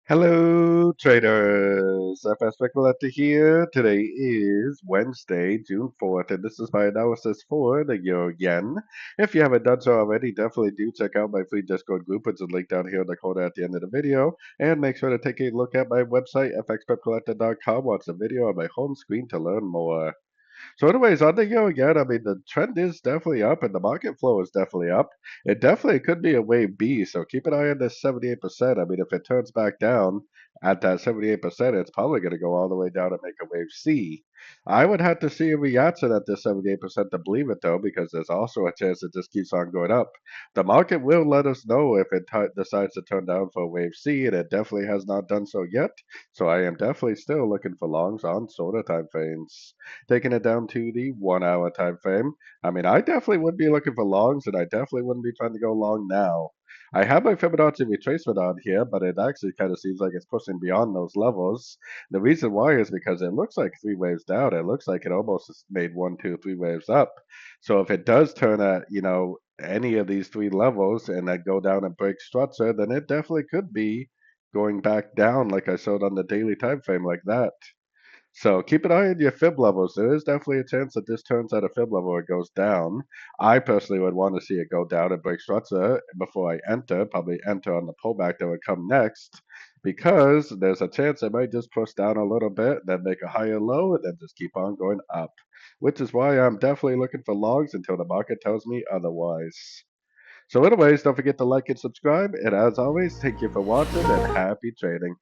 Hello, traders. FX Pip Collector here. Today is Wednesday, June 4th, and this is my analysis for the Euro Yen. If you haven't done so already, definitely do check out my free Discord group, which is linked down here in the corner at the end of the video. And make sure to take a look at my website, fxpipcollector.com. Watch the video on my home screen to learn more. So, anyways, on the year again, I mean, the trend is definitely up and the market flow is definitely up. It definitely could be a wave B, so keep an eye on this 78%. I mean, if it turns back down at that 78%, it's probably going to go all the way down and make a wave C. I would have to see a reaction at this 78% to believe it, though, because there's also a chance it just keeps on going up. The market will let us know if it decides to turn down for a wave C, and it definitely has not done so yet. So, I am definitely still looking for longs on shorter time frames. Taking it down to the 1 hour time frame. I mean, I definitely would be looking for longs, and I definitely wouldn't be trying to go long now. I have my Fibonacci retracement on here, but it actually kind of seems like it's pushing beyond those levels. The reason why is because it looks like three waves down. It looks like it almost has made one, two, three waves up. So if it does turn at, any of these three levels and then go down and break structure, then it definitely could be going back down like I showed on the daily time frame like that. So keep an eye on your fib levels. There is definitely a chance that this turns at a fib level or it goes down. I personally would want to see it go down and break structure before I enter, probably enter on the pullback that would come next, because there's a chance it might just push down a little bit, then make a higher low, and then just keep on going up, which is why I'm definitely looking for longs until the market tells me otherwise. So anyways, don't forget to like and subscribe, and as always, thank you for watching and happy trading.